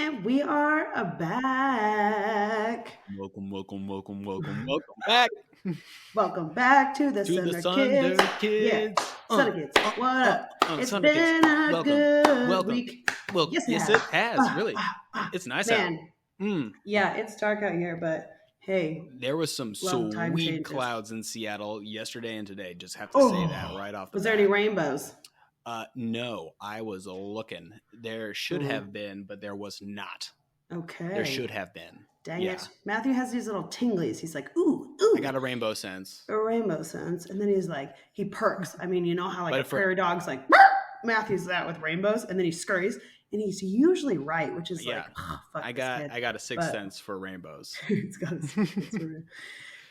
And we are back. Welcome back Welcome back to the to the Sunderkids. Yeah, Sunderkids. Sunderkids. What up? It's Sunderkids. been a good Welcome. week. Yes, Yes, it has, really. It's nice out. Man, yeah, it's dark out here, but hey, There was some time sweet changes. clouds in Seattle yesterday and today. Just have to say that right off the was bat. there any rainbows? No, I was looking. There should have been, but there was not. Okay. There should have been. Dang it. Matthew has these little tinglies. He's like, ooh. I got a rainbow sense. A rainbow sense. And then he's like, he perks. I mean, you know how like a prairie dog's like, Burr! Matthew's that with rainbows. And then he scurries. And he's usually right, which is like, oh, fuck I got a sixth sense for rainbows. He's got a sixth sense for rainbows.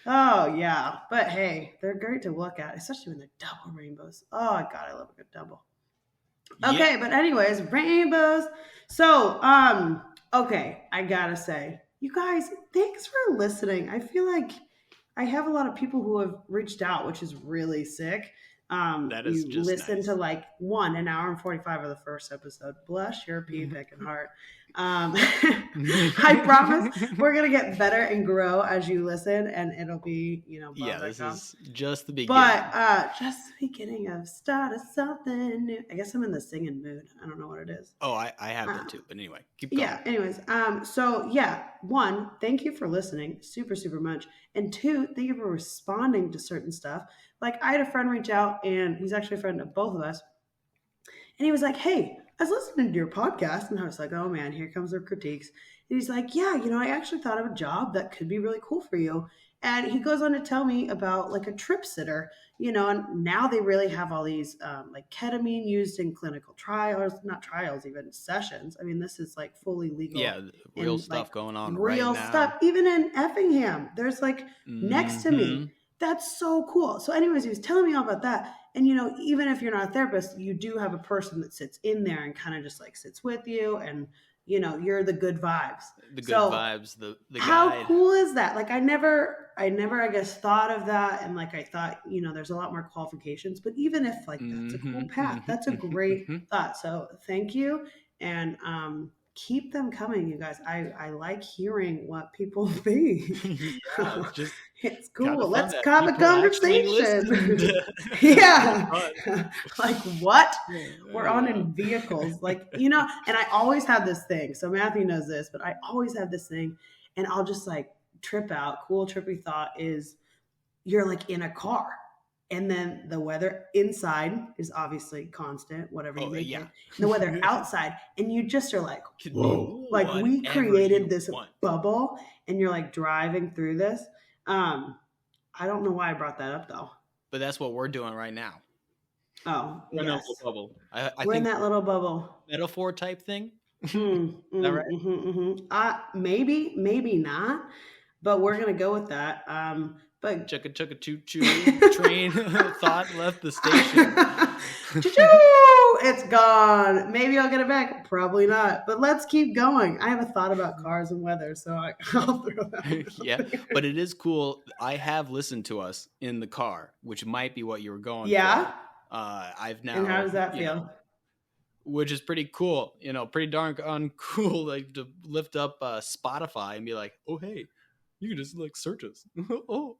Oh, yeah. But hey, they're great to look at, especially when they're double rainbows. Oh, God, I love a good double. Okay, but anyways, rainbows. So, okay, I gotta say, you guys, thanks for listening. I feel like I have a lot of people who have reached out, which is really sick. That is you just listen nice. to like an hour and 45 of the first episode. Bless your pea picking heart. I promise we're gonna get better and grow as you listen, and it'll be, this is just the beginning. But just the beginning of start of something new. I guess I'm in the singing mood. I don't know what it is. Oh, I have that too. But anyway, keep going. Yeah. Anyways, so yeah, one, thank you for listening, super much, and two, thank you for responding to certain stuff. Like I had a friend reach out, and he's actually a friend of both of us, and he was like, "Hey, I was listening to your podcast," and I was like, "Oh man, here comes the critiques." And he's like, "Yeah, I actually thought of a job that could be really cool for you." And he goes on to tell me about like a trip sitter, and now they really have all these like ketamine used in clinical trials, not trials, even sessions. I mean, this is like fully legal. Yeah, real stuff going on real right now. Stuff. Even in Effingham, there's like next to me. That's so cool. So anyways, he was telling me all about that. And, even if you're not a therapist, you do have a person that sits in there and kind of just like sits with you. And, you're the good vibes. The good vibes, the how guide. Cool is that? Like I never, I guess, thought of that. And like, I thought, there's a lot more qualifications, but even if like, that's a cool path, that's a great thought. So thank you. And, keep them coming, you guys. I like hearing what people think. It's cool. Let's have a conversation. Yeah. Like what? We're on in vehicles. Like, and I always have this thing. So Matthew knows this, but I always have this thing, and I'll just like trip out. Cool trippy thought is you're like in a car. And then the weather inside is obviously constant, whatever you make it. The weather outside, and you just are like, whoa. Like we created this bubble, and you're like driving through this. I don't know why I brought that up though. But that's what we're doing right now. Oh, we're in a little bubble. I we're think in that little bubble. Metaphor type thing. Is that right? Maybe not. But we're gonna go with that. But chugga choo choo train thought left the station. It's gone. Maybe I'll get it back. Probably not. But let's keep going. I have a thought about cars and weather, so I'll throw that. Yeah, but it is cool. I have listened to us in the car, which might be what you were going. Yeah. For. I've now. And how does that feel? Which is pretty cool. Pretty darn uncool. Like to lift up Spotify and be like, "Oh hey, you can just like search us." Oh.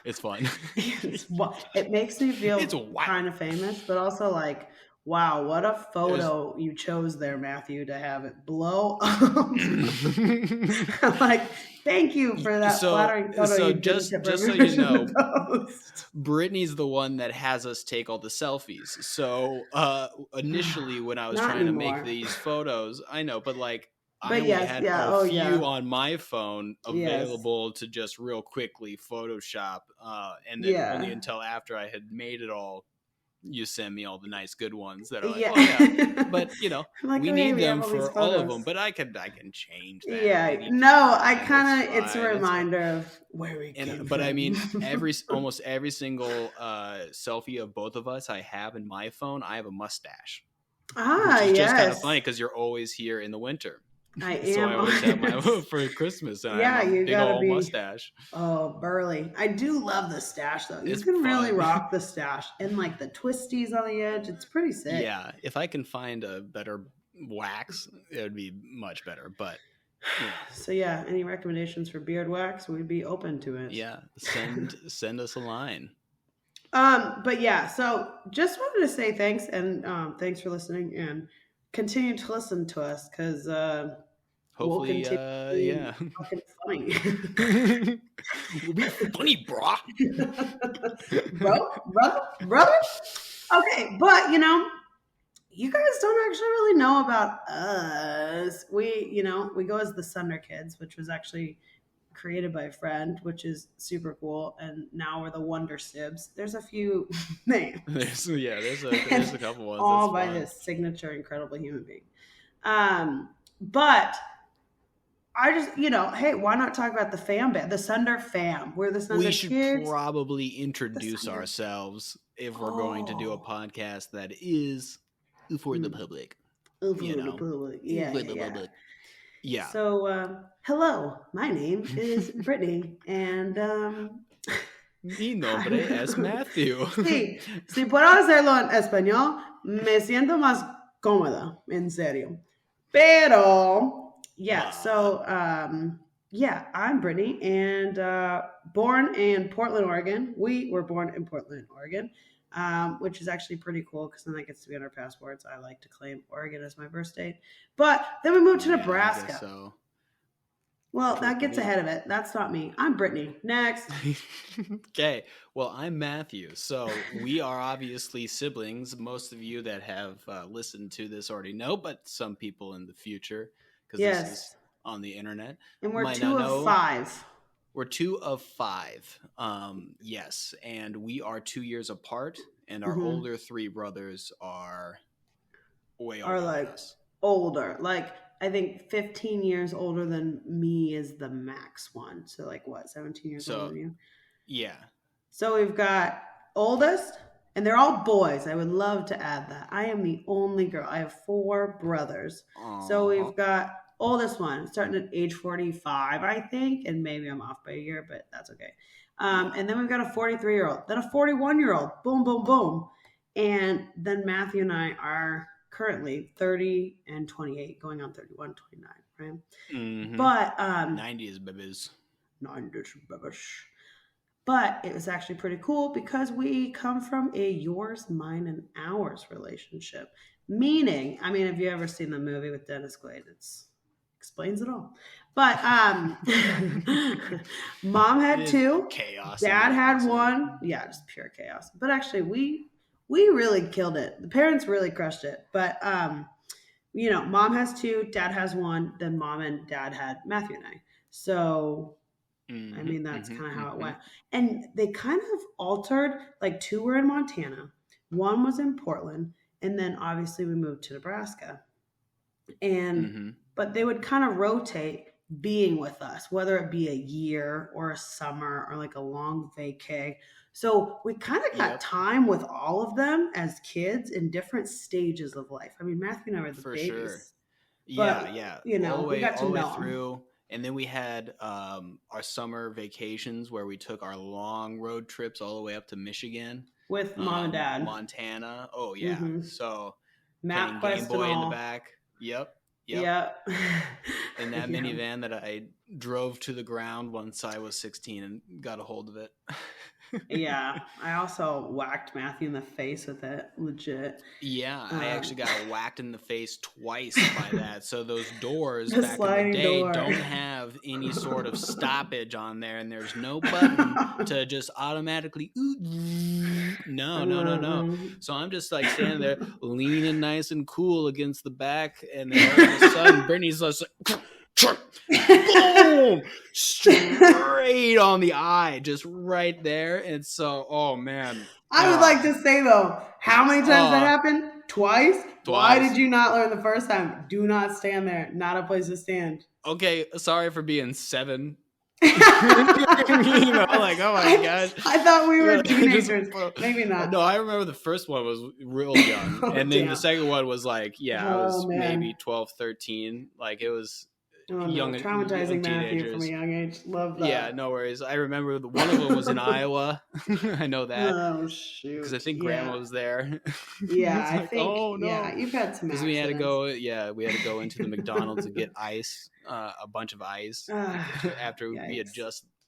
It's fun. It makes me feel kind of famous, but also like, wow, what a photo you chose there, Matthew, to have it blow up. Like, thank you for that flattering photo. So just so you know, Brittany's the one that has us take all the selfies. So initially when I was trying to make these photos, I know, but like, I only had a few on my phone available to just real quickly Photoshop. And then only until after I had made it all, you send me all the nice good ones that are like, oh yeah. But like, we need them for all of them. But I can change that. Yeah. No, I kind of, it's a reminder of where we came from. But I mean, almost every single selfie of both of us I have in my phone, I have a mustache. Which is just kind of funny because you're always here in the winter. I am. So I always have my for Christmas. And I have a big old mustache. Oh, burly. I do love the stash though. You can really rock the stash and like the twisties on the edge. It's pretty sick. Yeah. If I can find a better wax, it would be much better. But yeah. So yeah, any recommendations for beard wax? We'd be open to it. Yeah, send us a line. But yeah, so just wanted to say thanks, and thanks for listening, and continue to listen to us, because hopefully, we'll fucking funny. We'll be funny, brother. brother. Okay, but you guys don't actually really know about us. We go as the Sunderkids, which was actually created by a friend, which is super cool, and now we're the Wonder Sibs. There's a few names. There's a couple ones. All by this signature incredible human being. But I just, hey, why not talk about the fam band, the SunderFam? We're the Sunderkids. We should probably introduce ourselves if we're going to do a podcast that is for the public. For the public. Yeah. Public. Yeah. So, hello, my name is Brittany, and mi nombre es Matthew. Sí, si puedo hacerlo en español, me siento más cómoda, en serio. Pero, yeah, so, I'm Brittany, and born in Portland, Oregon. We were born in Portland, Oregon. Which is actually pretty cool, because then that gets to be on our passports. I like to claim Oregon as my birth state. But then we moved to Nebraska. So. Well, that gets ahead of it. That's not me. I'm Brittany. Next. Okay. Well, I'm Matthew. So we are obviously siblings. Most of you that have listened to this already know, but some people in the future, because this is on the internet. And we're 2 of 5. We're 2 of 5. Yes. And we are 2 years apart, and our older 3 brothers are way older than us. Older. Like, I think 15 years older than me is the max one. So, like, what, 17 years older than you? Yeah. So we've got oldest, and they're all boys. I would love to add that. I am the only girl. I have 4 brothers. Aww. So we've got oldest one, starting at age 45, I think, and maybe I'm off by a year, but that's okay. And then we've got a 43-year-old, then a 41-year-old, boom, boom, boom. And then Matthew and I are currently 30 and 28, going on 31, 29, right? Mm-hmm. But 90s babies. 90s babies. But it was actually pretty cool, because we come from a yours, mine, and ours relationship. Meaning, I mean, have you ever seen the movie with Dennis Quaid? It's explains it all. But mom had 2. Chaos. Dad had 1. Yeah, just pure chaos. But actually, we really killed it. The parents really crushed it. But mom has 2, dad has 1. Then mom and dad had Matthew and I. So I mean, that's kind of how it went. And they kind of altered. Like, 2 were in Montana, 1 was in Portland, and then obviously we moved to Nebraska. And but they would kind of rotate being with us, whether it be a year or a summer or like a long vacay. So we kind of got time with all of them as kids in different stages of life. I mean, Matthew and I were the babies. Sure. Yeah. We got to know through them. And then we had our summer vacations where we took our long road trips all the way up to Michigan with mom and dad. Montana. Oh yeah. So Map Game Boy in the back. Yep. Yep. In that minivan that I drove to the ground once I was 16 and got a hold of it. Yeah. I also whacked Matthew in the face with it. Legit. Yeah. I actually got whacked in the face twice by that. So those doors back in the day don't have any sort of stoppage on there, and there's no button to just automatically No. So I'm just like standing there leaning nice and cool against the back, and then all of a sudden Brittany's just like boom, straight on the eye, just right there. And so, oh man, I would like to say though, how many times that happened? Twice. Why did you not learn the first time? Do not stand there. Not a place to stand. Okay, sorry for being 7. Like, oh my god, I thought we were teenagers. Maybe not. No, I remember the first one was real young, and then the second one was like, I was maybe 12, 13. Like, it was Oh no, traumatizing Matthew from a young age. Love that. Yeah, no worries. I remember one of them was in Iowa. I know that. Oh shoot! Because I think Grandma was there. Yeah, I think. Oh no! Yeah, you've had some. Because we had to go. Yeah, we had to go into the McDonald's to get ice, a bunch of ice, after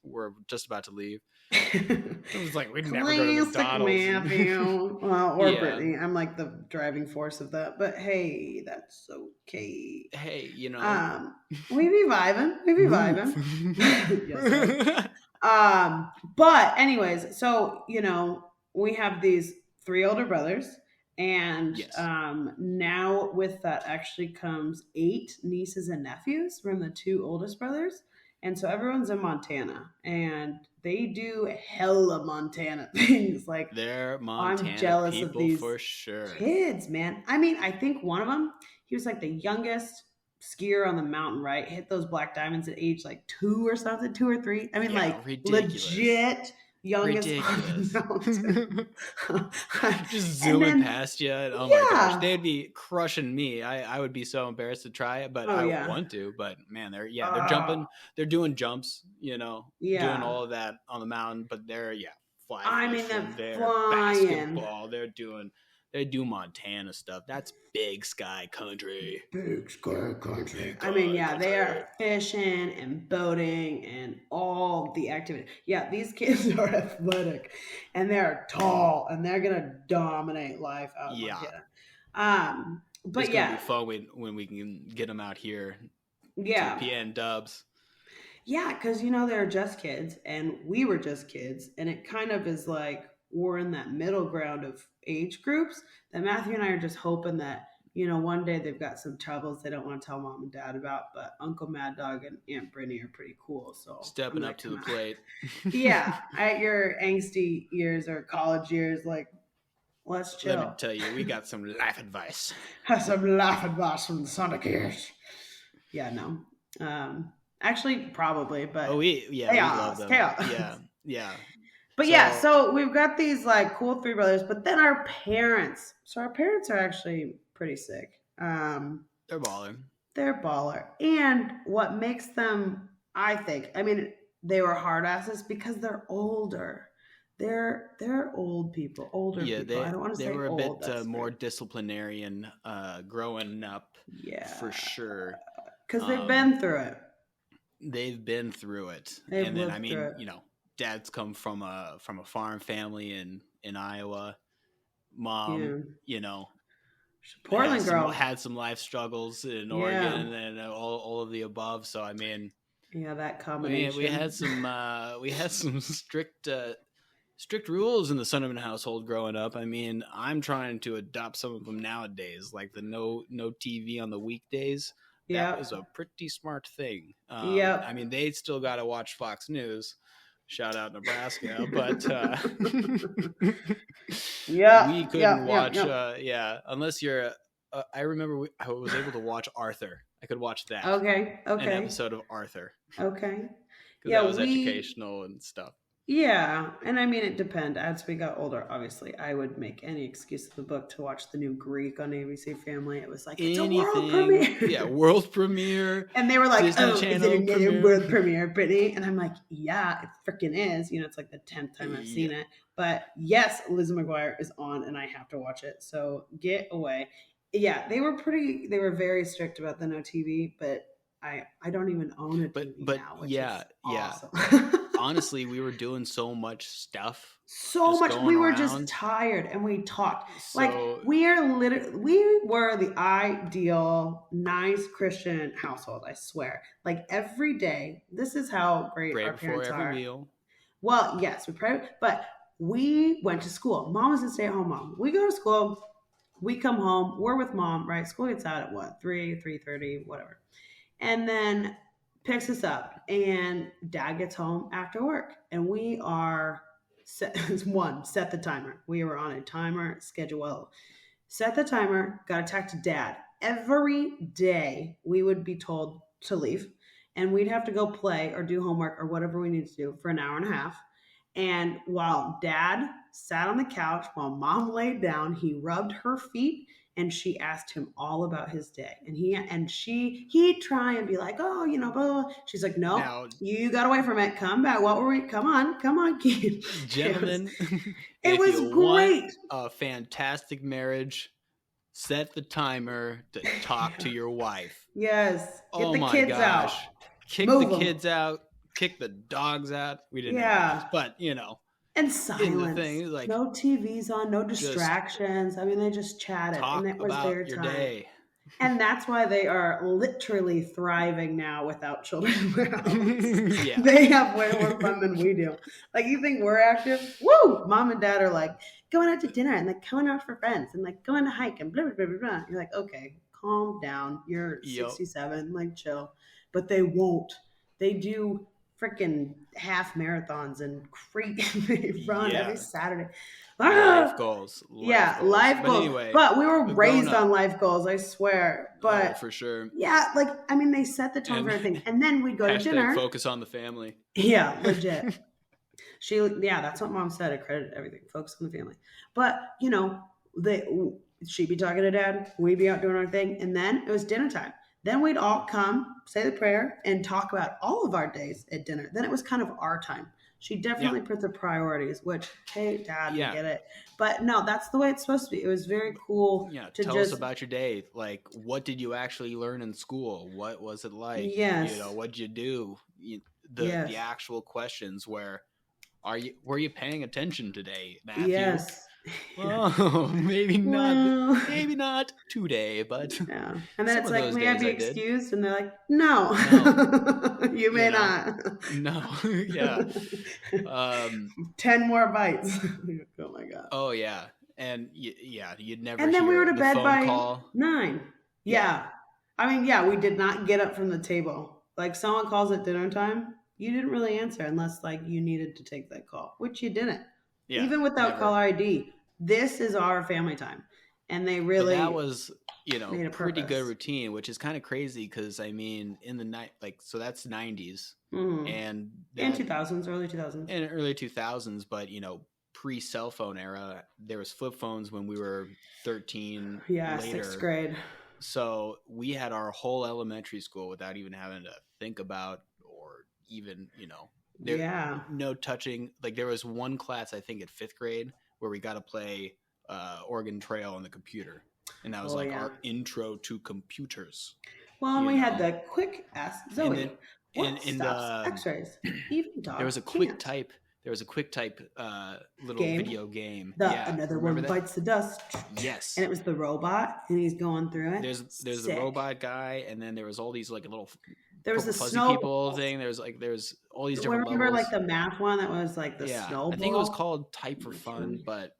we're just about to leave. It was like we'd never go to McDonald's. Matthew. Well, or Brittany. I'm like the driving force of that. But hey, that's okay. Hey, we be vibing. We be vibing. Yes, but anyways, so we have these 3 older brothers, and yes. Now with that actually comes 8 nieces and nephews from the 2 oldest brothers. And so everyone's in Montana, and they do hella Montana things. Like, they're Montana I'm jealous people of these for sure. Kids, man. I mean, I think one of them, he was like the youngest skier on the mountain, right? Hit those black diamonds at age like 2 or something, 2 or 3. I mean, like ridiculous. Legit youngest on just zooming past you. Oh my gosh, they'd be crushing me. I would be so embarrassed to try it, but I want to. But man, they're jumping, they're doing jumps, doing all of that on the mountain. But they're flying. I mean, they're flying. Basketball. They do Montana stuff. That's big sky country. Big sky country. I mean, they are fishing and boating and all the activity. Yeah, these kids are athletic and they're tall and they're gonna dominate life out of Montana. But it's gonna be fun when we can get them out here. Yeah. To PN Dubs. Yeah, because they're just kids and we were just kids, and it kind of is like we're in that middle ground of age groups that Matthew and I are just hoping that, one day they've got some troubles they don't want to tell mom and dad about, but Uncle Mad Dog and Aunt Brittany are pretty cool. So stepping up to the plate. Yeah. At your angsty years or college years, like, let's chill. Let me tell you, we got some life advice. Some life advice from the Sunderkids. Yeah, no. Actually, probably, but we love them. Chaos. Yeah. But so we've got these like cool 3 brothers, but then our parents. So our parents are actually pretty sick. They're baller. And what makes them, I think, I mean, they were hard asses because they're older. They're old people, older people. I don't want to say old. They were a bit more disciplinarian growing up. Yeah, for sure. Because they've been through it. They've been through it. And then, I mean, dad's come from a farm family in Iowa. Mom, Portland girl had some life struggles in Oregon and all of the above. So I mean, that combination. We had some strict rules in the Sunderman household growing up. I mean, I'm trying to adopt some of them nowadays, like the no TV on the weekdays. That was a pretty smart thing. I mean, they still got to watch Fox News. Shout out Nebraska, but we couldn't watch. Unless you're. I remember I was able to watch Arthur. I could watch that. Okay. An episode of Arthur. Okay. Because that was educational and stuff. Yeah, and I mean, it depends. As we got older, obviously, I would make any excuse of the book to watch the new Greek on ABC Family. It was like, it's a world premiere. Yeah, world premiere. And they were like, Disney Channel is it another world premiere, Brittany? And I'm like, yeah, it freaking is. It's like the 10th time I've seen it. But yes, Lizzie McGuire is on, and I have to watch it. So get away. Yeah, they were very strict about the no TV, but I don't even own a TV now, which is awesome. Honestly, we were doing so much stuff. We were just tired, and we talked. We were the ideal nice Christian household, I swear. Like every day, this is how great our parents are. Every meal. Well, yes, we prayed, but we went to school. Mom was a stay-at-home mom. We go to school, we come home, we're with mom, right? School gets out at 3:30, whatever. And then picks us up, and dad gets home after work, and we are set the timer. We were on a timer schedule. Set the timer, got to talk to dad. Every day we would be told to leave, and we'd have to go play or do homework or whatever we need to do for an hour and a half. And while dad sat on the couch, while mom laid down, he rubbed her feet and she asked him all about his day, and he'd try and be like, oh, blah, blah, blah. She's like, no, now, you got away from it. Come back. What were we? Come on, Keith. Gentlemen, It was great. Want a fantastic marriage, set the timer to talk to your wife. Yes. Get the kids out. Kick the kids out. Kick the dogs out. We didn't have dogs, but and silence. Thing, like, no TVs on, no distractions. I mean, they just chatted, and it was their time. Day. And that's why they are literally thriving now without children around. Yeah. They have way more fun than we do. Like, you think we're active? Woo! Mom and dad are like going out to dinner and like going out for friends and like going to hike and blah, blah, blah, blah, blah. You're like, okay, calm down. You're 67, like chill. But they won't. They do freaking half marathons and they run every Saturday. Life goals. Life goals. Anyway, but we were raised on life goals, I swear. But for sure. Yeah, like, I mean, they set the tone for everything. And then we'd go to dinner. Focus on the family. Yeah, legit. That's what Mom said. I credited everything. Focus on the family. But, she'd be talking to Dad. We'd be out doing our thing. And then it was dinner time. Then we'd all come, say the prayer, and talk about all of our days at dinner. Then it was kind of our time. She definitely put the priorities, which, hey, Dad, I get it. But no, that's the way it's supposed to be. It was very cool. Yeah, tell us about your day. Like, what did you actually learn in school? What was it like? Yes. What'd you do? The actual questions were you paying attention today, Matthew? Yes. Oh, maybe not. Maybe not today, but yeah. And then it's like, may I be excused? And they're like, no. You may not. No. Yeah. 10 more bites. Oh my god. Oh yeah, and you'd never. And then we were to bed by call. 9. Yeah. I mean, we did not get up from the table. Like, someone calls at dinner time, you didn't really answer unless like you needed to take that call, which you didn't. Yeah, even without caller ID. This is our family time. And they really... But that was, a pretty good routine, which is kind of crazy because, I mean, in the night, like, so that's 90s. Mm-hmm. And 2000s, early 2000s. And early 2000s, but, pre-cell phone era, there was flip phones when we were 13. Yeah, later. 6th grade. So we had our whole elementary school without even having to think about or even, no touching. Like, there was one class, I think, at 5th grade where we got to play Oregon Trail on the computer. And that was our intro to computers. Well, and we had the quick ask Zoe. X-rays. Even dogs. There was a quick type. Little video game. Another one bites the dust. Yes. And it was the robot, and he's going through it. There's the robot guy, and then there was all these like little. There was the fuzzy snow people thing. There's all these different remember levels. like the math one that was like the snowball? I think it was called Type for Fun, but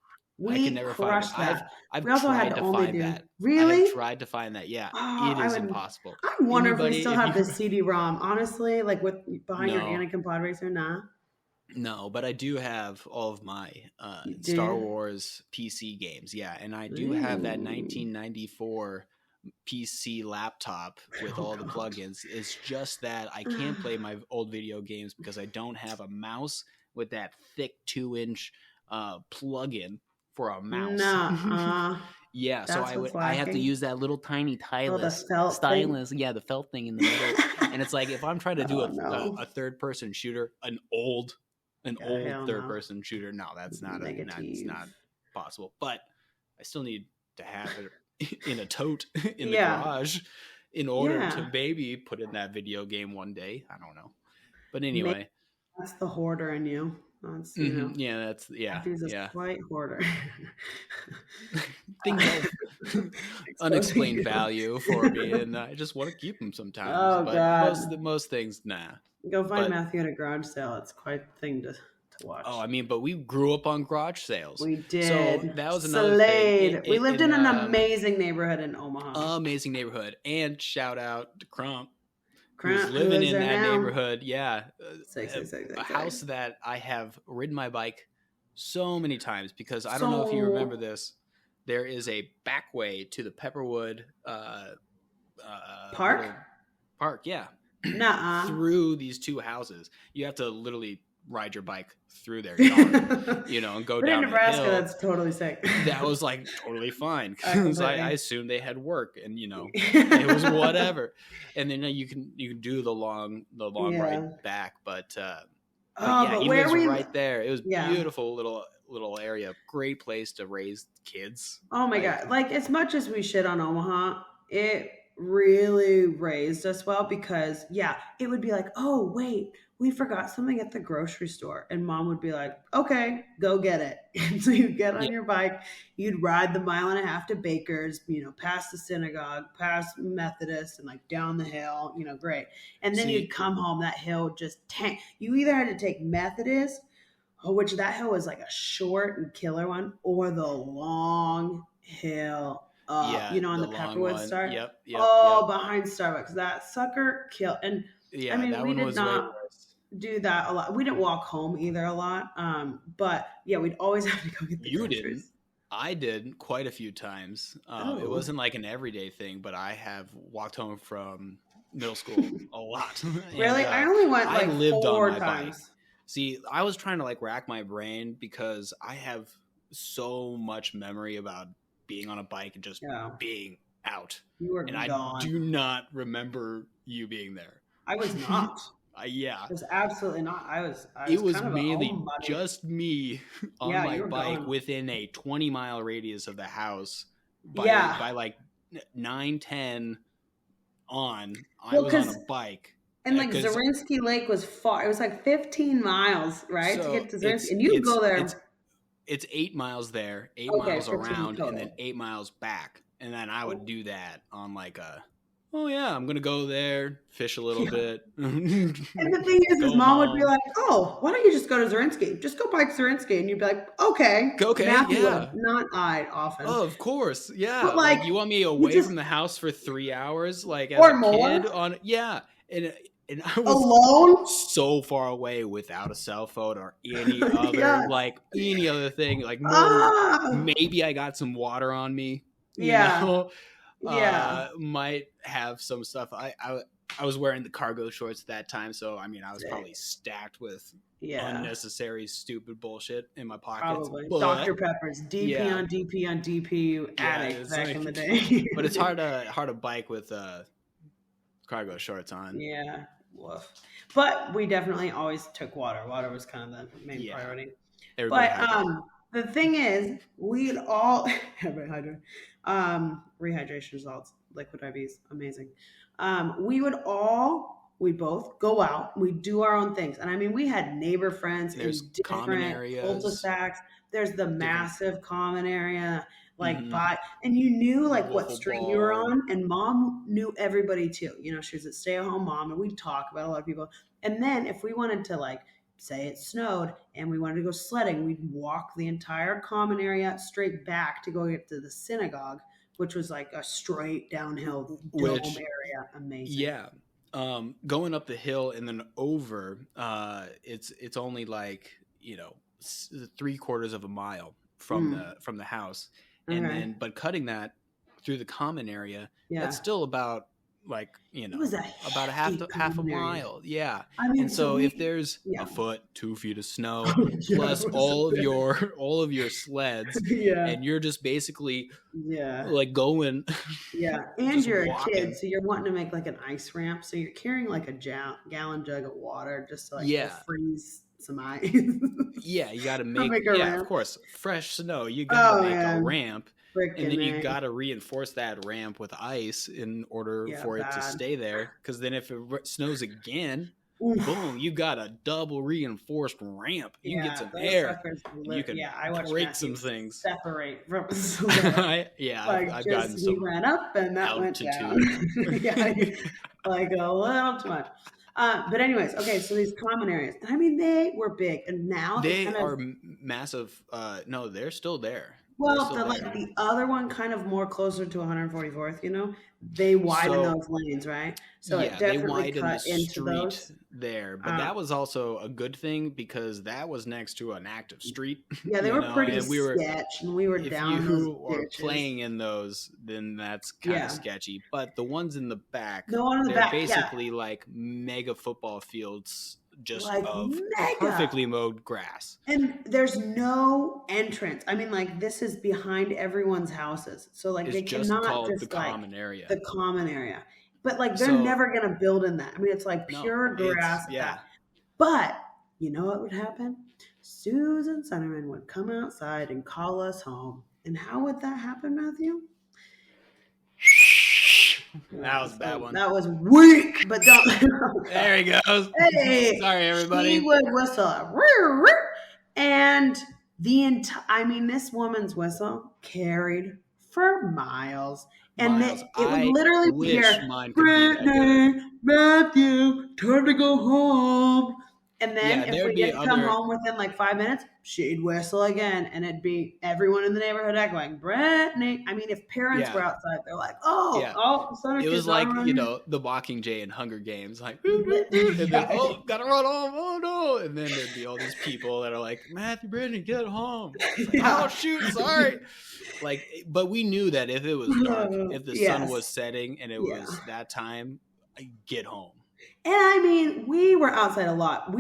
I can never find it. I've tried to find that. Really? I have tried to find that. Yeah, it is impossible. I wonder if we still have the CD-ROM. Honestly, like behind your Anakin pod racer, nah. No, but I do have all of my Star Wars PC games. Yeah, and I do have that 1994 PC laptop with all the plugins. It's just that I can't play my old video games because I don't have a mouse with that thick 2-inch plug-in for a mouse. Yeah, so I have to use that little tiny stylus. Yeah, the felt thing in the middle. And it's like, if I'm trying to do a third-person shooter, an old third-person shooter, no, that's not possible. But I still need to have it in a tote in the garage in order to maybe put in that video game one day. I don't know. But anyway. That's the hoarder in you. That's, He's a slight hoarder. Things have unexplained value for me, and I just want to keep them sometimes. Oh, but God. Most things, nah. Go find Matthew at a garage sale. It's quite a thing to watch. Oh, I mean, but we grew up on garage sales. We did. So that was another thing. We lived in an amazing neighborhood in Omaha. Amazing neighborhood. And shout out to Crump. Who's living in that neighborhood. Yeah. A house that I have ridden my bike so many times because I don't know if you remember this. There is a back way to the Pepperwood Park? Park, yeah. Nuh-uh. Through these two houses. You have to literally ride your bike through their yard, and go but down in Nebraska, a hill. that's totally sick. That was like totally fine because I assumed they had work, and it was whatever. And then you can do the long ride back, but he lives right there. It was beautiful little area, great place to raise kids. Oh my god! Like, as much as we shit on Omaha, it really raised us well, because it would be like, oh wait, we forgot something at the grocery store, and mom would be like, okay, go get it. And so you'd get on your bike, you'd ride the 1.5 miles to Baker's, past the synagogue, past Methodist, and like down the hill, great. And then you'd come home, that hill just you either had to take Methodist, which that hill was like a short and killer one, or the long hill up, on the Pepperwood start. Yep. Behind Starbucks. That sucker killed. And I mean, we did not do that a lot. We didn't walk home either a lot. But we'd always have to go get the groceries. Didn't. I did quite a few times. It wasn't like an everyday thing, but I have walked home from middle school a lot. Really? I only went like 4 times. Bike. See, I was trying to like rack my brain because I have so much memory about being on a bike and just being out. You were and gone. I do not remember you being there. I was not. Yeah. It was absolutely not. It was kind of mainly just me on my bike gone. Within a 20-mile radius of the house. By like 9-10 on, I was on a bike. And like Zarinsky Lake was far. It was like 15 miles, right, to get to Zarinsky. And you go there. It's 8 miles there, 8 miles around, and then 8 miles back. And then I would do that on like I'm going to go there, fish a little bit. And the thing is mom would be like, oh, why don't you just go to Zarinsky? Just go bike Zarinsky. And you'd be like, okay. Matthew would, not I often. Oh, of course. Yeah. But like you want me away from the house for 3 hours? Like as a kid on, And I was alone, so far away without a cell phone or any other any other thing. Like maybe I got some water on me. Might have some stuff. I was wearing the cargo shorts at that time, so I mean I was probably stacked with unnecessary stupid bullshit in my pockets. Probably Dr. Pepper's, DP on DP on DP, you addict back in the day. But it's hard to bike with cargo shorts on. Yeah. Woof. But we definitely always took water. Water was kind of the main priority. The thing is, we'd all rehydration results, liquid IVs, amazing. We both go out, we do our own things. And I mean, we had neighbor friends in different cul-de-sacs. There's the massive common area. And you knew like what street you were on, and mom knew everybody too. She was a stay-at-home mom, and we'd talk about a lot of people. And then if we wanted to say it snowed and we wanted to go sledding, we'd walk the entire common area straight back to go get to the synagogue, which was like a straight downhill dome area. Amazing. Yeah. Going up the hill and then over, it's only like 3/4 of a mile from the house. And then, but cutting that through the common area, that's still about it was about half a mile. Yeah. I mean, and so if there's a foot, 2 feet of snow, plus all of your sleds, and you're just basically going. Yeah. And you're a kid, so you're wanting to make like an ice ramp. So you're carrying like a gallon jug of water just to freeze some ice. You got to make a ramp. Of course, fresh snow. You got to make a ramp. And then you got to reinforce that ramp with ice in order for it to stay there. Because then if it snows again, boom, you got a double reinforced ramp. You can get some air. You can break some things. Separate from I've gotten some. He ran up and that altitude. Went down. Like a little too much. But anyways, okay, so these common areas. I mean, they were big, and now they are massive. No, they're still there. Well, the other one, kind of more closer to 144th, they widen those lanes, right? So it definitely cut into those there. But that was also a good thing because that was next to an active street. Yeah, they were pretty sketch, and we were down. If you were playing in those, then that's kind of sketchy. But the ones in the back, they're basically like mega football fields just like of mega. perfectly mowed grass. And there's no entrance. I mean, like this is behind everyone's houses. So like It's they just cannot called just the common area. the common area. But like they're So, never gonna build in that. I mean, it's like no, pure grass. yeah. But you know what would happen? Susan Sunderman would come outside and call us home. And how would that happen, Matthew? That was a bad one. That was weak, but don't. There he goes. Hey, sorry everybody. She would whistle, and I mean, this woman's whistle carried for miles, and it would literally be here. Brittany, Matthew, time to go home. And then if we didn't come home within like 5 minutes, she'd whistle again, and it'd be everyone in the neighborhood echoing, Brittany. I mean, if parents were outside, they're like, oh, it was like, the Mockingjay in Hunger Games, like, and then, gotta run home, oh no. And then there'd be all these people that are like, Matthew, Brittany, get home. Like, oh, shoot, sorry. Like, but we knew that if it was dark, if the sun was setting and it was that time, I'd get home. And I mean, we were outside a lot.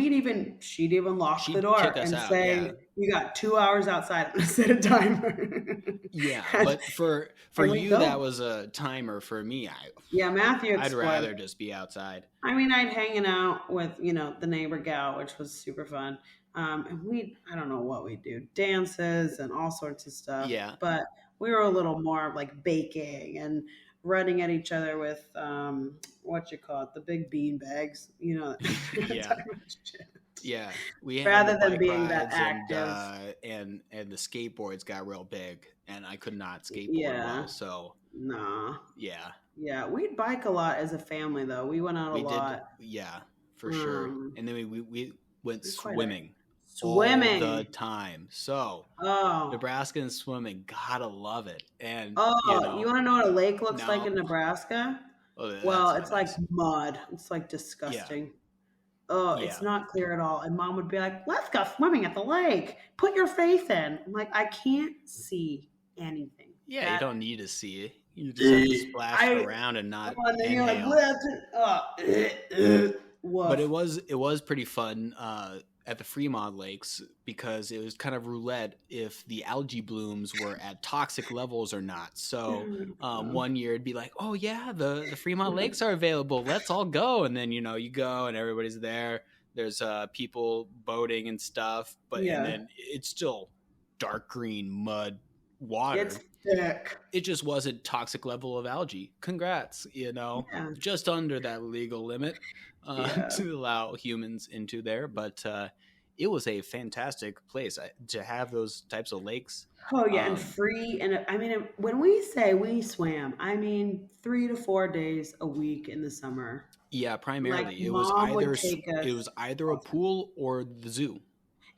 She'd even lock the door and say, "You got 2 hours outside. I'm gonna set a timer." Yeah, but for you, that was a timer. For me, Matthew, I'd rather just be outside. I mean, I'd hanging out with the neighbor gal, which was super fun. And I don't know what we do, dances and all sorts of stuff. Yeah, but we were a little more like baking and running at each other with the big bean bags, yeah. We had rather than being that active, and the skateboards got real big, and I could not skateboard well, so we'd bike a lot as a family though. We went out a lot, for sure. And then we went swimming all the time. So Nebraska and swimming, gotta love it. And you want to know what a lake looks like in Nebraska? Well, it's like mud. It's like disgusting. It's not clear at all. And Mom would be like, "Let's go swimming at the lake. Put your faith in." I'm like, I can't see anything. Yeah, you don't need to see it. You just have to splash around and not inhale. But it was pretty fun at the Fremont Lakes, because it was kind of roulette if the algae blooms were at toxic levels or not. So one year it'd be like, oh yeah, the Fremont Lakes are available, let's all go. And then you go and everybody's there. There's people boating and stuff, and then it's still dark green mud water. It's thick. It just wasn't toxic level of algae. Congrats, just under that legal limit to allow humans into there. But it was a fantastic place to have those types of lakes. Oh yeah, and free. And I mean, when we say we swam, I mean 3 to 4 days a week in the summer. Yeah, primarily it was either a pool or the zoo.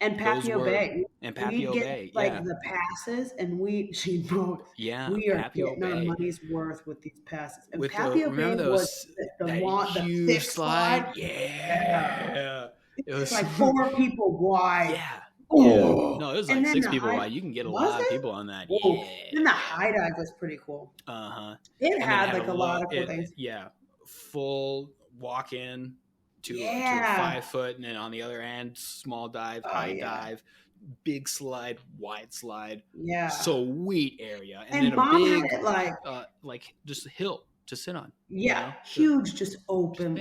And Papio Bay. And Papio Bay, the passes, and she'd both. Yeah, we are Papio getting Bay. our money's worth with these passes. And with Papio Bay was the huge slide. Yeah. It was like 4 people wide. Yeah. Oh. No, it was like 6 people wide. You can get a lot of people on that. Whoa. Yeah. And the high dive was pretty cool. It had like a lot of cool things. Yeah. Full walk in to a 5 foot, and then on the other end, small dive, high dive, big slide, wide slide. Yeah. Sweet area. And then Mom a big had it like just a hill to sit on. Yeah, huge, just open.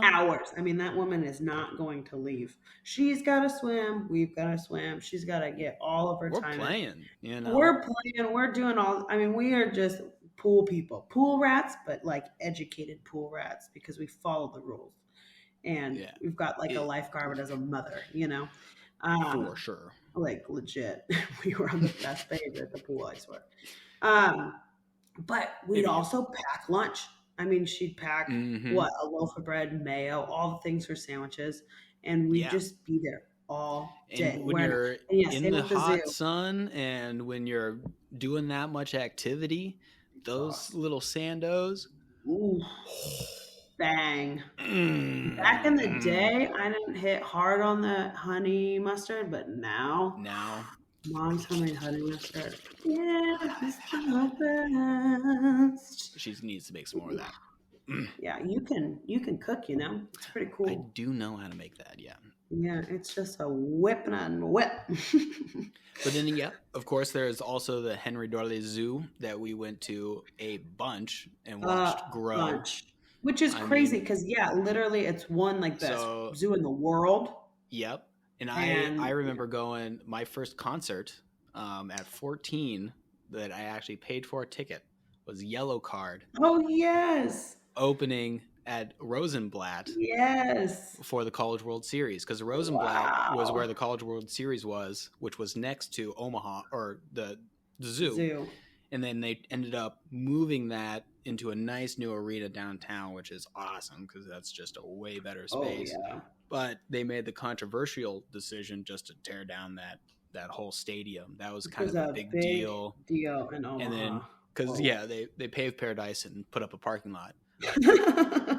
Hours. I mean, that woman is not going to leave. She's got to swim. We've got to swim. She's got to get all of her time. We're playing. We're playing. We're doing all. I mean, we are just pool people, pool rats, but like educated pool rats, because we follow the rules, and we've got like a lifeguard as a mother. For sure. Like legit, we were on the best page at the pool, I swear. But we'd also pack lunch. I mean, she'd pack a loaf of bread, mayo, all the things for sandwiches, and we'd just be there all day. And when you're in the hot sun, and when you're doing that much activity, those little sandos, bang. Back in the day, I didn't hit hard on the honey mustard, but now Mom's honey mustard. Yeah, it's the best. She needs to make some more of that. Yeah, you can cook, It's pretty cool. I do know how to make that, yeah. Yeah, it's just a whip and a whip. But then, yeah, of course, there's also the Henry Dorley Zoo that we went to a bunch and watched grow. Which is crazy because, literally it's one best zoo in the world. Yep. And I remember going, my first concert at 14 that I actually paid for a ticket was Yellow Card. Oh, yes. Opening at Rosenblatt. Yes. For the College World Series, because Rosenblatt was where the College World Series was, which was next to Omaha, or the zoo. And then they ended up moving that into a nice new arena downtown, which is awesome because that's just a way better space. Oh, yeah. But they made the controversial decision just to tear down that whole stadium. That was kind of a big deal in Omaha. And then because they paved Paradise and put up a parking lot.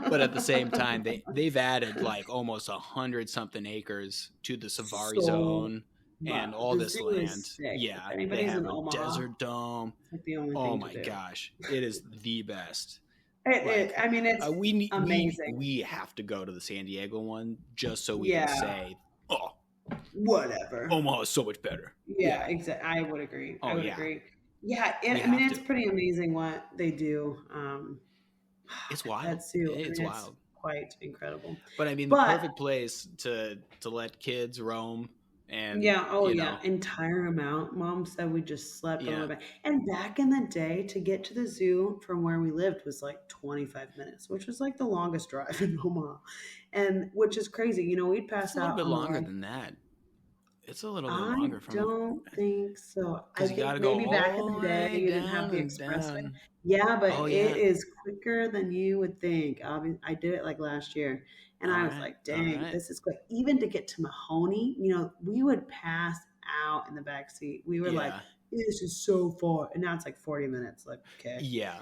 But at the same time, they've added almost 100-something acres to the Safari Zone and all this land. Yeah, they have a desert dome. The only thing my gosh, it is the best. It's amazing. We have to go to the San Diego one just so we can say, whatever. Omaha is so much better. Yeah. Exactly. I would agree. Agree. Yeah, it's pretty amazing what they do. It's wild. It's wild. Quite incredible. But the perfect place to let kids roam and entire amount. Mom said we just slept a little bit. And back in the day, to get to the zoo from where we lived was 25 minutes, which was the longest drive in Omaha, and which is crazy. We'd pass out a little bit longer than that. It's a little bit longer from. I don't think so. I think maybe go back in the day you didn't have the expressway. Yeah, but it is quicker than you would think. I did it last year, and I was dang, this is quick. Even to get to Mahoney, we would pass out in the back seat. We were this is so far, and now it's 40 minutes. Okay. Yeah.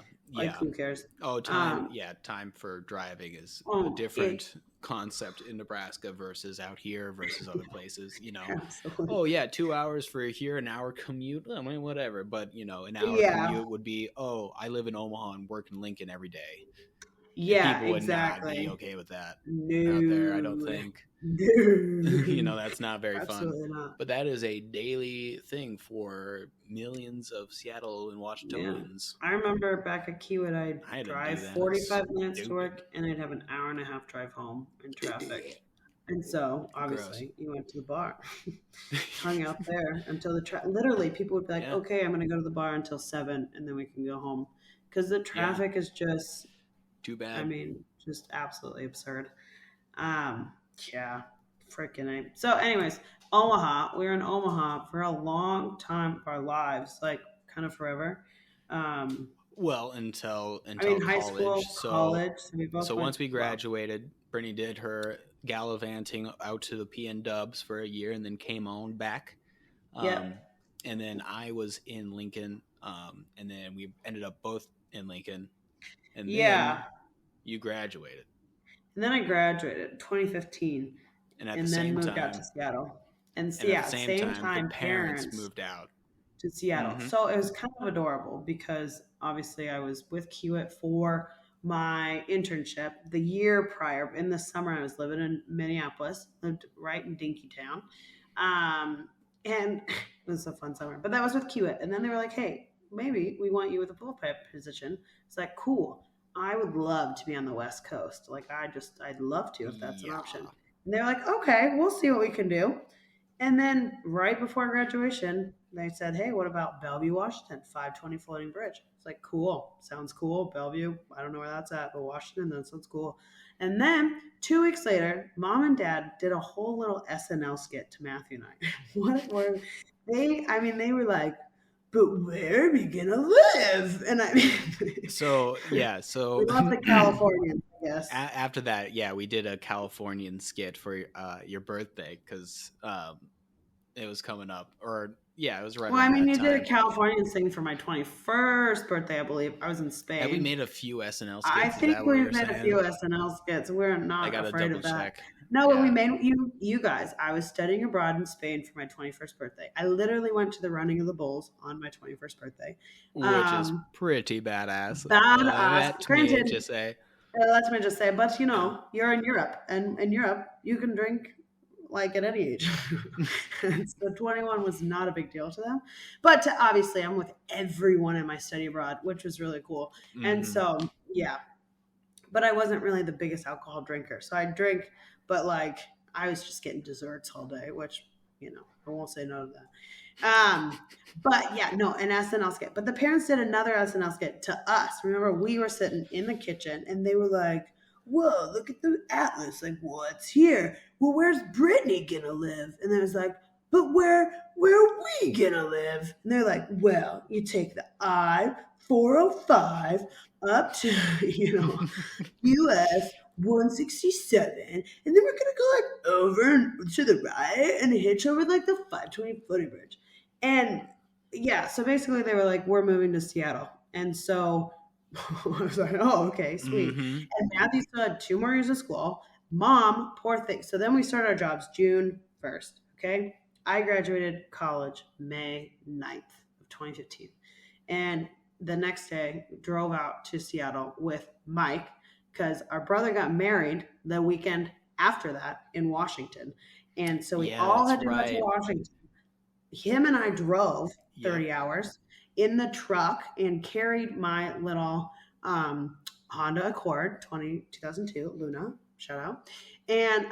Who cares? Oh, time. Time for driving is a different concept in Nebraska versus out here versus other places. 2 hours for here, an hour commute. I mean, whatever. But an hour commute would be, I live in Omaha and work in Lincoln every day. Yeah, people would exactly. not be okay with that out there. I don't think. That's not very Absolutely fun. Not. But that is a daily thing for millions of Seattle and Washingtonians. I remember back at Kiewit, I'd drive 45 minutes to work, and I'd have an hour and a half drive home in traffic. And so, obviously, you went to the bar, hung out there until literally people would be like, okay, I'm going to go to the bar until 7, and then we can go home. Because the traffic is just... too bad. Just absolutely absurd. Freaking. So anyways, Omaha. We were in Omaha for a long time of our lives, kind of forever. Well, until high school, college. So once we graduated, Brittany did her gallivanting out to the PN Dubs for a year and then came on back. And then I was in Lincoln, and then we ended up both in Lincoln. And then you graduated. And then I graduated in 2015. And then moved out to Seattle. And at the same time, parents moved out to Seattle. Mm-hmm. So it was kind of adorable because obviously I was with Kiewit for my internship the year prior. In the summer, I was living in Minneapolis, lived right in Dinkytown. And it was a fun summer. But that was with Kiewit. And then they were like, hey, maybe we want you with a full-time position. It's cool. I would love to be on the West Coast. I'd love to if that's an option. And they're like, okay, we'll see what we can do. And then right before graduation, they said, hey, what about Bellevue, Washington, 520 Floating Bridge? It's cool. Sounds cool. Bellevue, I don't know where that's at, but Washington, that sounds cool. And then 2 weeks later, Mom and Dad did a whole little SNL skit to Matthew and I. What were they? They were like, but where are we gonna live? And so we love the Californians, I guess. After that, we did a Californian skit for your birthday because it was coming up, it was right. Well, you did a Californian thing for my 21st birthday, I believe. I was in Spain. Have we made a few SNL skits? I think we've made a few SNL skits. We're not afraid of that. Check. No, when we made you guys, I was studying abroad in Spain for my 21st birthday. I literally went to the running of the bulls on my 21st birthday. Which is pretty badass. Badass. Granted, just say. Let me just say, but you're in Europe, and in Europe, you can drink like at any age. So 21 was not a big deal to them. But obviously, I'm with everyone in my study abroad, which was really cool. And so, yeah, but I wasn't really the biggest alcohol drinker. So I drink, but like I was just getting desserts all day, which, I won't say no to that. But yeah, no, an SNL skit. But the parents did another SNL skit to us. Remember, we were sitting in the kitchen and they were like, whoa, look at the atlas. Like, what's here? Well, where's Brittany gonna live? And I was like, but where are we gonna live? And they're like, well, you take the I-405 up to, US 167, and then we're gonna go like over to the right and hitch over like the 520 footing bridge. And yeah, so basically they were like, we're moving to Seattle. And so I was like, oh, okay, sweet. And Matthew still had 2 more years of school. Mom, poor thing. So then we started our jobs June 1st. Okay. I graduated college May 9th of 2015. And the next day drove out to Seattle with Mike because our brother got married the weekend after that in Washington. And so we all had to go to Washington. Him and I drove 30 hours in the truck and carried my little Honda Accord 2002 Luna, shout out, and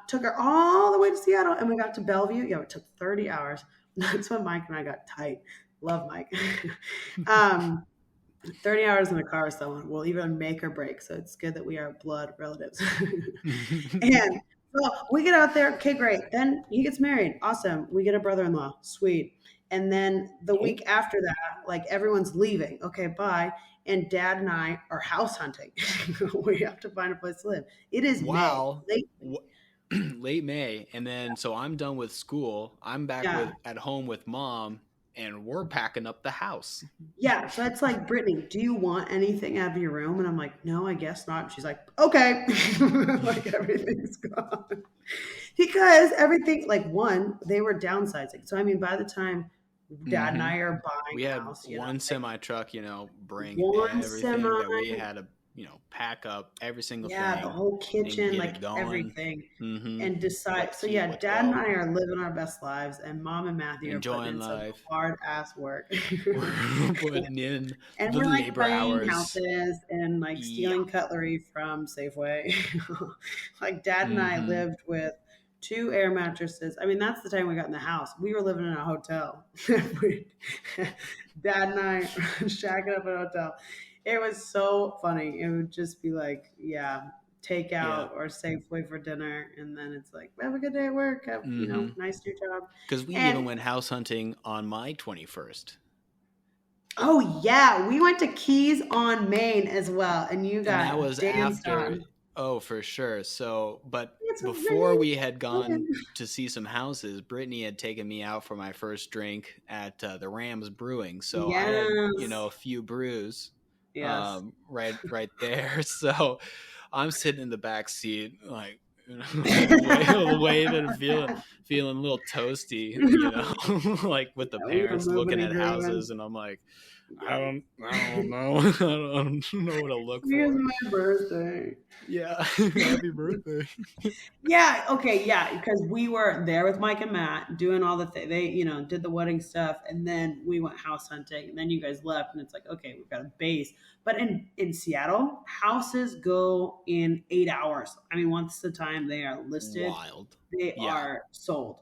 took her all the way to Seattle, and we got to Bellevue. Yeah, it took 30 hours. That's when Mike and I got tight. Love Mike. 30 hours in the car with someone will even make or break. So it's good that we are blood relatives. And so we get out there. Okay, great. Then he gets married. Awesome. We get a brother-in-law. Sweet. And then the week after that, like everyone's leaving. Okay, bye. And Dad and I are house hunting. We have to find a place to live. It is May. Late May. And then, so I'm done with school. I'm back at home with Mom, and we're packing up the house. Yeah. So it's like, Brittany, do you want anything out of your room? And I'm like, no, I guess not. And she's like, okay. Like everything's gone. Because everything, like they were downsizing. So, I mean, by the time Dad and I are buying we had house, one semi truck, bring one everything that we had to, pack up every single thing. Yeah, the whole kitchen, like everything, and decide. So yeah, Dad and I are living our best lives, and Mom and Matthew enjoying are putting in life, some hard ass work. We're putting in and the we're like labor buying hours, houses and like stealing cutlery from Safeway. Like Dad and I lived with 2 air mattresses. I mean, that's the time we got in the house. We were living in a hotel. Dad and I shacking up in a hotel. It was so funny. It would just be like, takeout or Safeway for dinner, and then it's like, have a good day at work. Have, nice new job. Because we even went house hunting on my 21st. Oh yeah, we went to Keys on Maine as well, and you got that was after. Oh, for sure. So, but before we had gone to see some houses, Brittany had taken me out for my first drink at the Rams Brewing. So I had, a few brews. Yes. Right there. So I'm sitting in the back seat, like, waving, feeling a little toasty, like with the parents looking at houses, and I'm like, I don't know. I don't know what to look for. It's my birthday. Yeah, happy birthday. Yeah. Okay. Yeah, because we were there with Mike and Matt doing all the things. They, did the wedding stuff, and then we went house hunting, and then you guys left, and it's like, okay, we've got a base. But in Seattle, houses go in 8 hours. I mean, once the time they are listed, they are sold.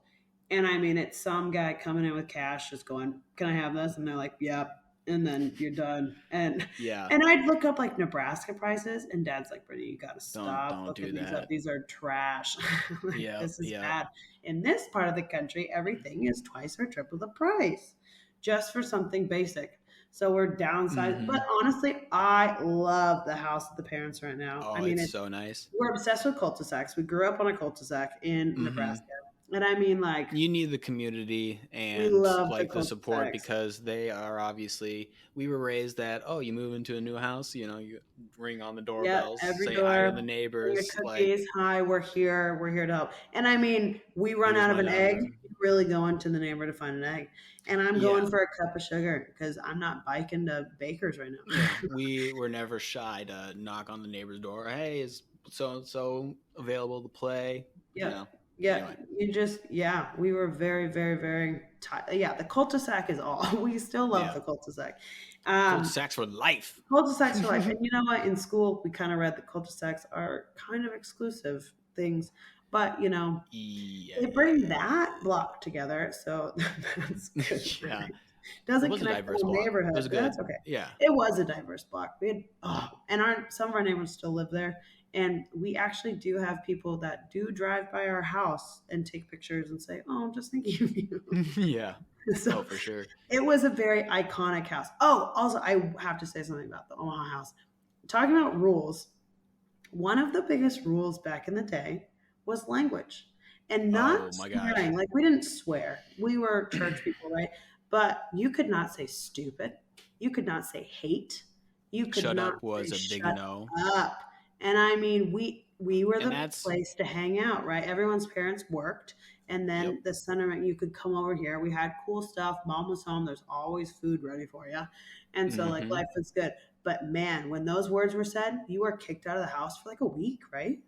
And I mean, it's some guy coming in with cash, just going, "Can I have this?" And they're like, "Yep." And then you're done. And I'd look up like Nebraska prices, and Dad's like, Brittany, you gotta stop. Don't do that. These up. These are trash. This is bad. In this part of the country, everything is twice or triple the price just for something basic. So we're downsized. But honestly, I love the house of the parents right now. Oh, I mean, it's so nice. We're obsessed with cul-de-sacs. We grew up on a cul-de-sac in Nebraska. And I mean, like, you need the community and like the support, because they are obviously, we were raised that, you move into a new house, you ring on the doorbells, say hi to the neighbors, cookies, hi, we're here to help. And I mean, we run out of an egg. really going to the neighbor to find an egg, and I'm going for a cup of sugar because I'm not biking to Baker's right now. Yeah, we were never shy to knock on the neighbor's door. Hey, is so and so available to play? Yeah. Yeah, anyway. We were very, very, very tight. The cul-de-sac is all. We still love the cul-de-sac. Cul-de-sacs for life. Cul-de-sacs for life. And you know what? In school, we kind of read that cul-de-sacs are kind of exclusive things. But, they bring that block together. So that's good. Yeah. Doesn't connect the whole neighborhood. That's okay. Yeah. It was a diverse block. We had, some of our neighbors still live there. And we actually do have people that do drive by our house and take pictures and say, "Oh, I'm just thinking of you." Yeah. So for sure. It was a very iconic house. Oh, also, I have to say something about the Omaha house. Talking about rules, one of the biggest rules back in the day was language. And not swearing. Like, we didn't swear. We were church people, right? But you could not say stupid. You could not say hate. You could shut not up was a big no. Up. And I mean, we were the place to hang out, right? Everyone's parents worked. And then the Sunderman, you could come over here. We had cool stuff. Mom was home. There's always food ready for you. And so, like, life was good. But, man, when those words were said, you were kicked out of the house for, like, a week, right?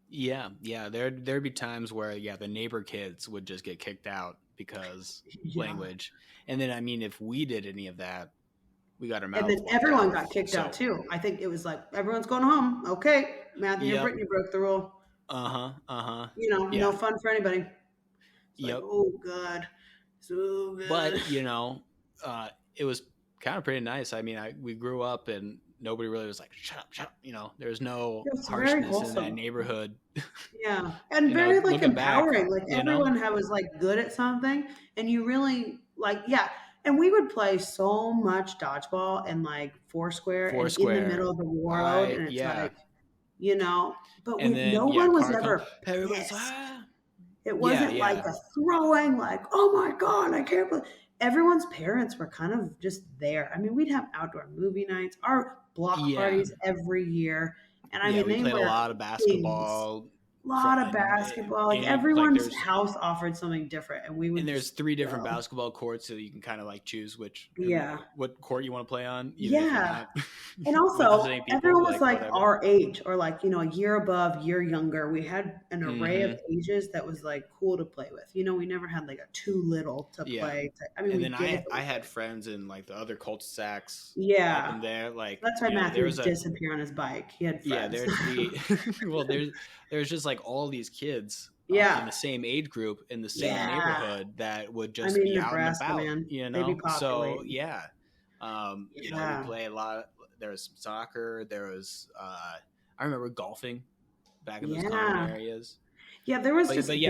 Yeah. There'd be times where, the neighbor kids would just get kicked out because language. And then, I mean, if we did any of that, we got our mouths. And then everyone got kicked out too. I think it was like, everyone's going home. Okay, Matthew and Brittany broke the rule. No fun for anybody. Like, oh God, so good. But it was kind of pretty nice. I mean, we grew up and nobody really was like, shut up. There's no harshness in that neighborhood. Yeah, and very like empowering. Back, like everyone was like good at something, and you really And we would play so much dodgeball and like Foursquare and in the middle of the world. And it's like, but no one was ever pissed. It wasn't like a throwing, like, oh my God, I can't believe. Everyone's parents were kind of just there. I mean, we'd have outdoor movie nights, our block parties every year. And I mean, we played a lot of basketball. Like everyone's house offered something different, and we would. And there's 3 different basketball courts, so you can kind of like choose what court you want to play on. And also everyone was like our age, or like a year above, year younger. We had an array of ages that was like cool to play with. We never had like a too little to play. I mean, and then I had friends in like the other cul-de-sacs. Yeah, and there like that's why Matthew would disappear on his bike. He had friends. There's just like all these kids in the same age group in the same neighborhood that would just be Nebraska, out and about, man. So we play a lot. There was soccer. There was I remember golfing back in those common areas. Yeah, there was but if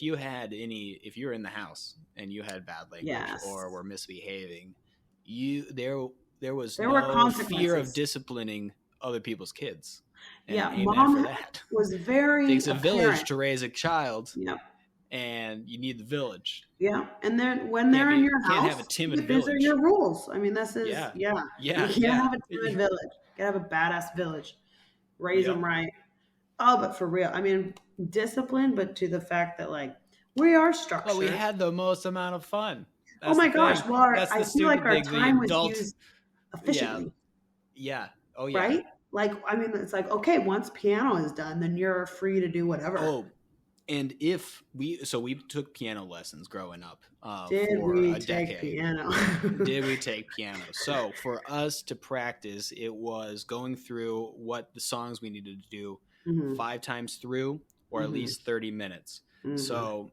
you were in the house and you had bad language or were misbehaving, there was no fear of disciplining other people's kids. And Mom was very. It takes a village to raise a child. Yep. And you need the village. Yeah, and then when they're in your house, you can't have a timid village. These are your rules. I mean, this is You can't have a timid village. You gotta have a badass village. Raise them right. Oh, but for real, I mean, discipline, but to the fact that like we are structured. But we had the most amount of fun. That's my gosh! Well, I feel like our time was used efficiently. Yeah. Oh yeah. Right. Like, I mean, it's like, okay, once piano is done, then you're free to do whatever. Oh, and we took piano lessons growing up Did for we a take decade. Piano? Did we take piano? So for us to practice, it was going through what the songs we needed to do 5 times through, or at least 30 minutes. So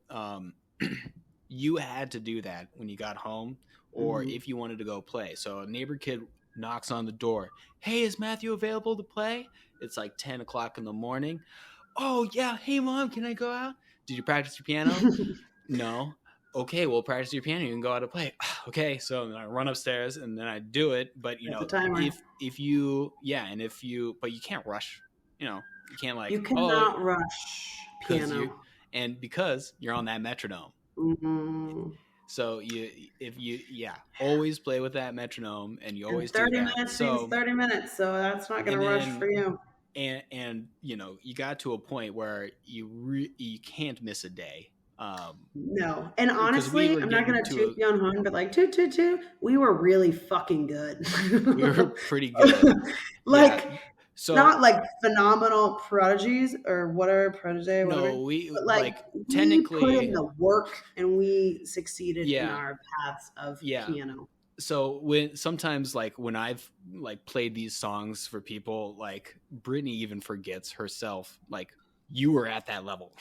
you had to do that when you got home, or if you wanted to go play. So a neighbor kid knocks on the door. Hey, is Matthew available to play? It's like 10 o'clock in the morning. Oh, yeah. Hey, Mom, can I go out? Did you practice your piano? No. Okay, well, practice your piano. You can go out and play. Okay, so then I run upstairs and then I do it. But, if you can't rush. You can't like. You cannot rush piano. Because you're on that metronome. Mm-hmm. So always play with that metronome, and you always 30 do that. Minutes means 30 minutes, so that's not going to rush for you. And you got to a point where you can't miss a day No, and honestly, I'm not gonna toot your own horn, but like toot toot toot, we were really fucking good. We were pretty good. Like, yeah. So not like phenomenal prodigies or whatever, protege, whatever. No, but like technically we put in the work and we succeeded in our paths of piano. So sometimes when I've played these songs for people, like Brittany even forgets herself, like you were at that level.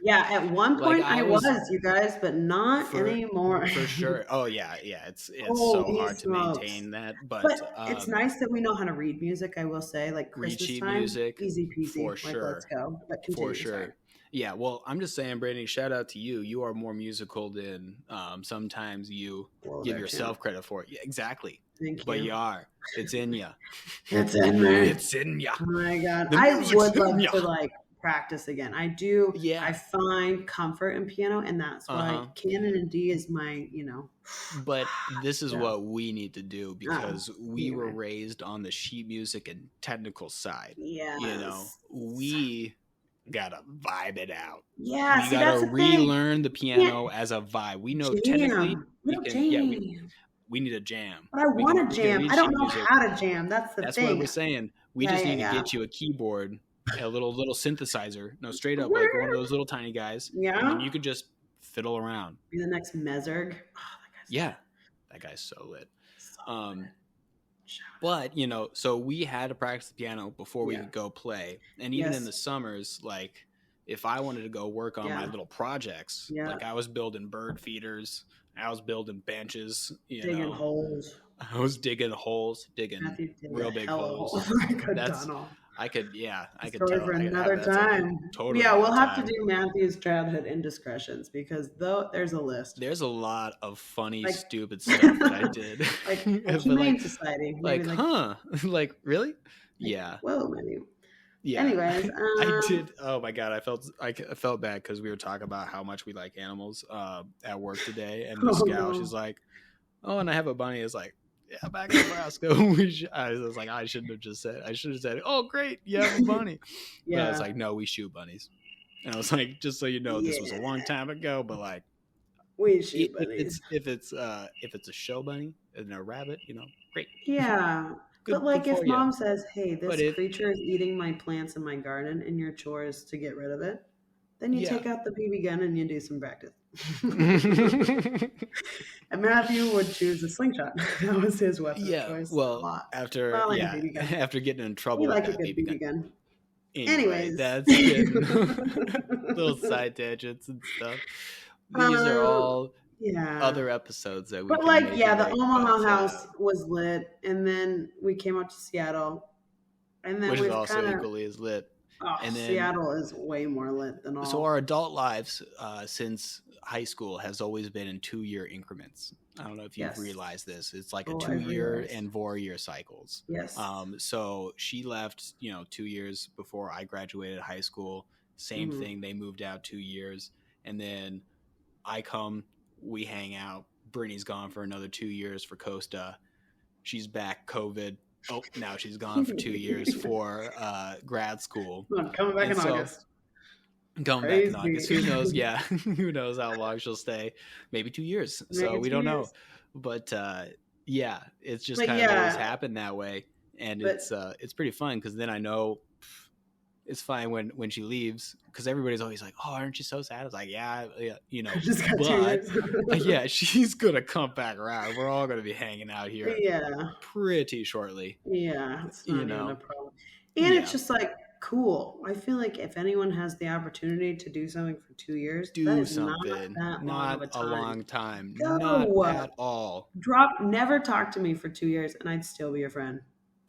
Yeah, at one point I was, you guys, but not anymore. For sure. Oh yeah, it's so hard to maintain that. But it's nice that we know how to read music. I will say, like Christmas time, music, easy peasy. For sure. Let's go. But continue, for sure. Sorry. Yeah, well, I'm just saying, Brittany, shout out to you. You are more musical than sometimes you give yourself credit for. Yeah, exactly. Thank you. But you are. It's in you. It's in me. It's in you. Oh my God. I would love to practice again. I do. Yeah. I find comfort in piano, and that's why canon and D is my, But this is what we need to do, because we were raised on the sheet music and technical side. Yeah. We gotta vibe it out. Yeah, we gotta relearn the piano as a vibe. We know technically we need a jam. But I want to jam. I don't know how to jam. That's the thing. That's what we're saying. We just need to get you a keyboard, a little synthesizer. No, straight up, like one of those little tiny guys. Yeah. And then you could just fiddle around. Be the next Mezerg. Oh, that guy's so lit. But so we had to practice the piano before we could go play, and even in the summers, like if I wanted to go work on my little projects, like I was building bird feeders, I was building benches, digging holes. I was digging real big holes. I could tell. For another time. Totally. Yeah, we'll have to do Matthew's childhood indiscretions, because there's a list. There's a lot of funny, stupid stuff that I did. Humane Society. Like really? Yeah. Well, maybe. Yeah. Anyways, I did. Oh my God, I felt bad because we were talking about how much we like animals at work today, and Miss Gal, she's like, "Oh, and I have a bunny." It's like, yeah, back in Nebraska, I was like, I should have said, "Oh, great, you have a bunny." But I was like, "No, we shoot bunnies." And I was like, "Just so you know, this was a long time ago, but like, we shoot bunnies. If it's a show bunny and a rabbit, great." Yeah. But like if mom says, "Hey, this creature is eating my plants in my garden," and your chore is to get rid of it, then you take out the BB gun and you do some practice. And Matthew would choose a slingshot. That was his weapon of choice. Well, after getting in trouble with that BB gun. Anyways, that's good. Little side tangents and stuff. These are all other episodes that we. But the Omaha house was lit, and then we came out to Seattle, and then which is also equally as lit. Oh, and then, Seattle is way more lit than all. So our adult lives since high school has always been in 2-year increments. I don't know if you've realized this. It's like a 2-year and 4-year cycles. Yes. So she left, 2 years before I graduated high school. Same thing. They moved out 2 years, and then I come. We hang out. Brittany's gone for another 2 years for Costa. She's back. COVID. Oh, now she's gone for 2 years for grad school. Coming back in August. Going back in August. Who knows? Yeah. Who knows how long she'll stay? Maybe 2 years. So we don't know. But it's just kind of always happened that way. And it's pretty fun, because then I know it's fine when she leaves, because everybody's always like, "Oh, aren't you so sad?" I was like, "Yeah, just got 2 years. She's gonna come back around. We're all gonna be hanging out here, pretty shortly." Yeah, it's not even a problem. And it's just like cool. I feel like if anyone has the opportunity to do something for 2 years, do something. Not a long time. Go. Not at all. Never talk to me for 2 years, and I'd still be your friend.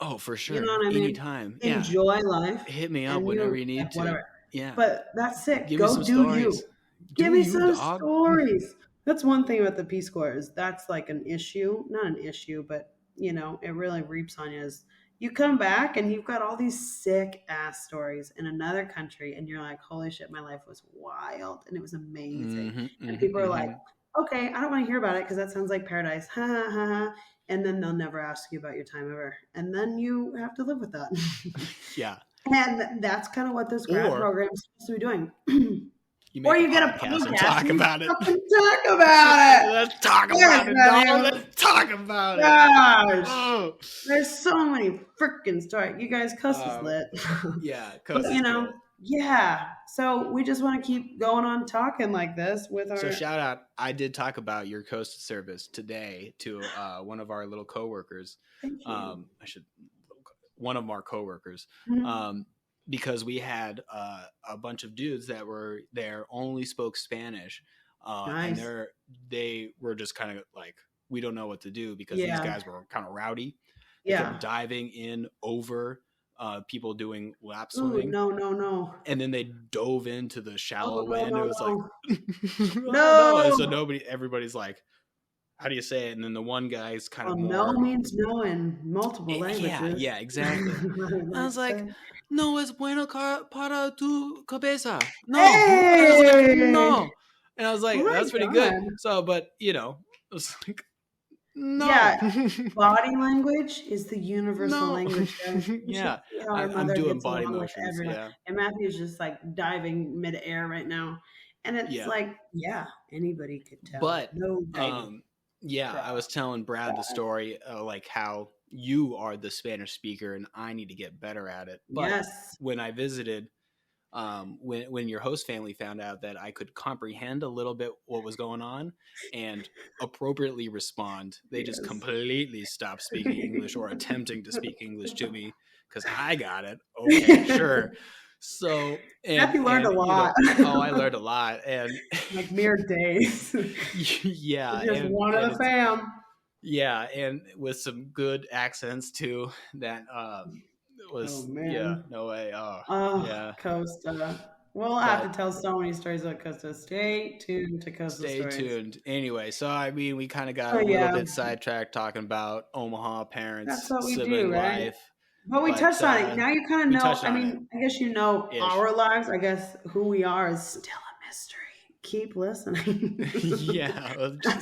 Oh, for sure. You know what I mean? Anytime. Enjoy life. Hit me up whenever you need to. Whatever. Yeah. But that's it. Give Go me some do stories. you. Give me some stories. That's one thing about the Peace Corps, is that's like an issue. Not an issue, but it really reaps on you. Is you come back and you've got all these sick ass stories in another country, and you're like, holy shit, my life was wild and it was amazing. And people are like, okay, I don't want to hear about it because that sounds like paradise. Ha ha ha ha. And then they'll never ask you about your time ever. And then you have to live with that. Yeah. And that's kind of what this grad program is supposed to be doing. You make or you get a podcast and podcast talk and about it. Talk about it. Let's talk about it, dog. Let's talk about it. Gosh. Oh. There's so many freaking stories. You guys, Coast is lit. Yeah, Coast is lit. Yeah. So we just want to keep going on talking like this with our. So shout out. I did talk about your Coast service today to one of our little coworkers. Thank you. One of our coworkers. Because we had a bunch of dudes that were there, only spoke Spanish. Nice. And they were just kind of like, we don't know what to do because these guys were kind of rowdy. They kept diving in over people doing lap swimming. Ooh, no. And then they dove into the shallow end. It was like, no. And so everybody's like, how do you say it? And then the one guy's kind of more... No means no in multiple languages. Yeah, exactly. I was like, no es bueno para tu cabeza. No. Hey! I was like, no. And I was like, that's pretty good. So, but, it was like, no. Yeah, body language is the universal language. Yeah, I'm doing body motions. Yeah. And Matthew's just like diving midair right now. And it's like, anybody could tell. But, I was telling Brad the story, like how you are the Spanish speaker and I need to get better at it. But when I visited, when your host family found out that I could comprehend a little bit what was going on and appropriately respond, they just completely stopped speaking English or attempting to speak English to me because I got it. Okay, sure. So Matthew learned a lot. I learned a lot, and like mere days. Yeah, just one of the fam. Yeah, and with some good accents too. That was no way. Yeah, Costa. We'll have to tell so many stories about Costa. Stay tuned to Costa stories. Stay tuned. Anyway, so I mean, we kind of got a little bit sidetracked talking about Omaha parents, sibling life. But we touched on it. Now you kind of know. I mean, I guess you know our lives. I guess who we are is still a mystery. Keep listening. Just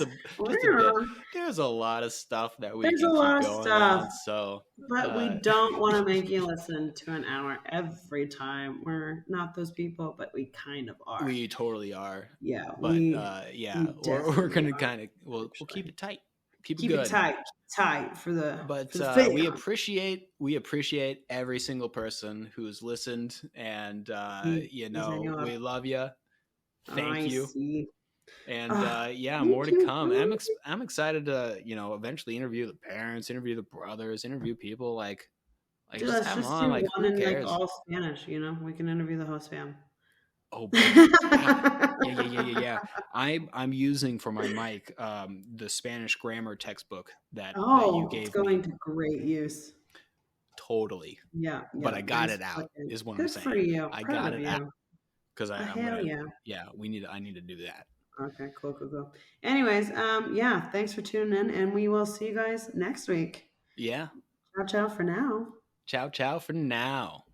a bit. There's a lot of stuff that we can keep going on. So, but we don't want to make you listen to an hour every time. We're not those people, but we kind of are. We totally are. Yeah. But we're gonna kind of we'll keep it tight. Keep it tight for the. But we appreciate every single person who's listened, and we love you. Thank you. See. And more to come. I'm excited to eventually interview the parents, interview the brothers, interview people like just have them on. Like who cares? Like all Spanish, we can interview the host fam. Oh, yeah. I'm using for my mic the Spanish grammar textbook that you gave me. It's going to great use. Totally. Yeah. But I got it out. Is what I'm saying. Good for you. I got it out because I need to do that. Okay. Cool. Anyways, thanks for tuning in, and we will see you guys next week. Yeah. Ciao for now. Ciao for now.